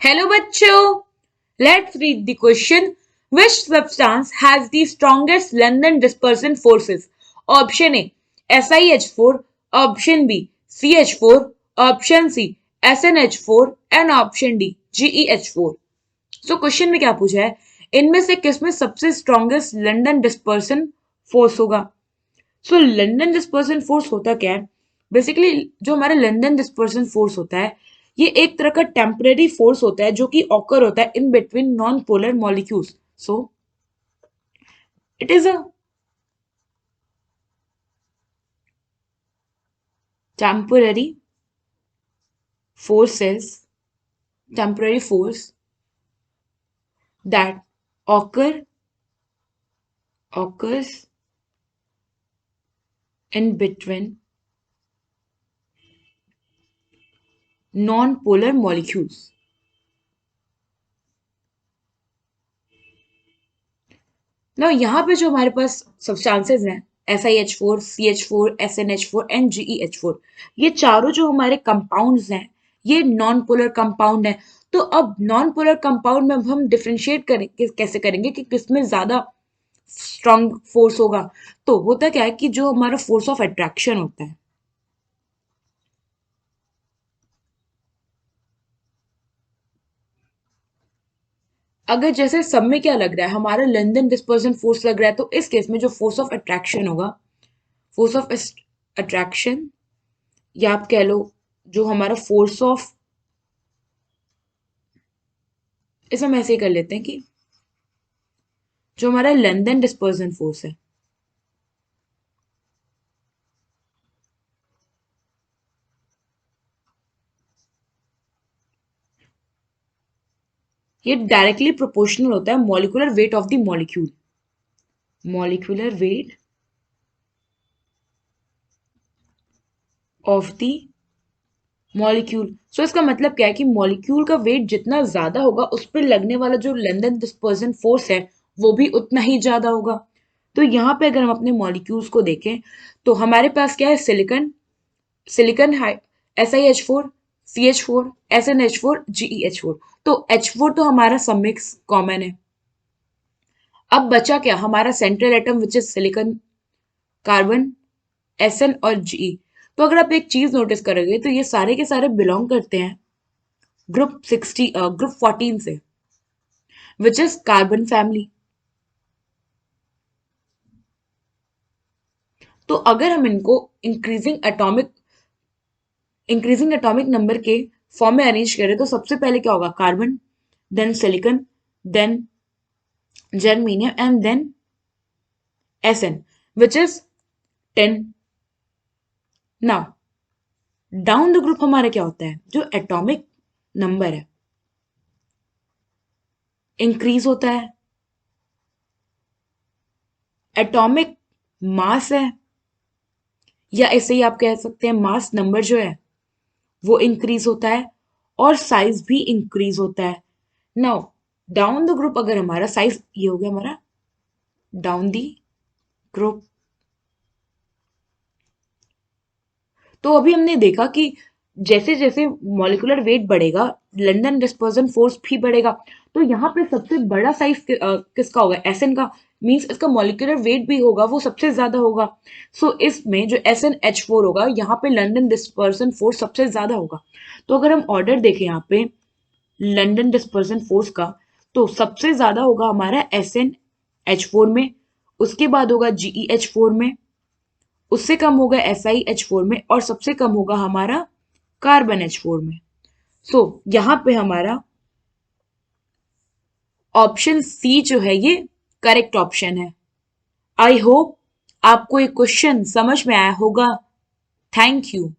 Hello bachcho, let's read the question. Which substance has the strongest London dispersion forces? Option A SiH4, option B CH4, option C SnH4 and option D GeH4. So question में क्या पूछा है, इनमें से किसमें सबसे strongest London dispersion force होगा? सो London dispersion force होता क्या है? बेसिकली जो हमारा लंदन डिस्पर्सन फोर्स होता है, ये एक तरह का टेम्पररी फोर्स होता है जो कि ऑकर होता है in between non polar molecules. So it is a temporary forces temporary force that occurs in between non-polar molecules. ना यहाँ पे जो हमारे पास सब्सटेंसेस हैं SiH4, CH4, SnH4 and GeH4, ये चारों जो हमारे कंपाउंड्स हैं ये नॉन पोलर कंपाउंड है. तो अब नॉन पोलर कंपाउंड में हम डिफरेंशिएट करेंगे, कैसे करेंगे कि किसमें ज्यादा स्ट्रॉन्ग फोर्स होगा? तो होता क्या है कि जो हमारा फोर्स ऑफ अट्रैक्शन होता है, अगर जैसे सब में क्या लग रहा है, हमारा लंदन डिस्पर्जन फोर्स लग रहा है, तो इस केस में जो फोर्स ऑफ अट्रैक्शन होगा, फोर्स ऑफ अट्रैक्शन, या आप कह लो जो हमारा फोर्स ऑफ, इसे हम ऐसे ही कर लेते हैं कि जो हमारा लंदन डिस्पर्जन फोर्स है, ये डायरेक्टली प्रोपोर्शनल होता है molecular weight of the molecule. Molecular weight of the molecule. So इसका मतलब क्या है कि मॉलिक्यूल का वेट जितना ज्यादा होगा उस पर लगने वाला जो लंदन डिस्पर्जन फोर्स है वो भी उतना ही ज्यादा होगा. तो यहाँ पे अगर हम अपने मॉलिक्यूल्स को देखें तो हमारे पास क्या है, silicon, silicon SiH4, CH4, SnH4, GeH4. तो H4 तो हमारा सब में कॉमन है. अब बचा क्या, हमारा central atom which is silicon, carbon, Sn और Ge. तो अगर आप एक चीज नोटिस करोगे तो ये सारे के सारे बिलोंग करते हैं ग्रुप 14 से, विच इज कार्बन फैमिली. तो अगर हम इनको इंक्रीजिंग एटॉमिक नंबर के फॉर्म में अरेंज करें तो सबसे पहले क्या होगा, carbon, then silicon, then germanium and then Sn, which is 10. Now down the group हमारा क्या होता है, जो एटॉमिक नंबर है इंक्रीज होता है, एटॉमिक मास है, या ऐसे ही आप कह सकते हैं मास नंबर जो है वो इंक्रीज होता है, और साइज भी इंक्रीज होता है. नाउ डाउन द ग्रुप अगर हमारा साइज, ये हो गया हमारा डाउन द ग्रुप. तो अभी हमने देखा कि जैसे जैसे मॉलिक्यूलर वेट बढ़ेगा लंदन डिस्पर्जन फोर्स भी बढ़ेगा. तो यहाँ पे सबसे बड़ा साइज किसका होगा, Sn का. मींस इसका मॉलिक्यूलर वेट भी होगा वो सबसे ज्यादा होगा. सो इसमें जो SnH4 होगा यहाँ पे लंदन डिस्पर्जन फोर्स सबसे ज्यादा होगा. तो अगर हम ऑर्डर देखें यहाँ पे लंदन डिस्पर्जन फोर्स का, तो सबसे ज्यादा होगा हमारा SnH4 में, उसके बाद होगा GeH4 में, उससे कम होगा SiH4 में, और सबसे कम होगा हमारा कार्बन H4 में. सो यहां पे हमारा ऑप्शन सी जो है ये करेक्ट ऑप्शन है. आई होप आपको ये क्वेश्चन समझ में आया होगा. Thank you.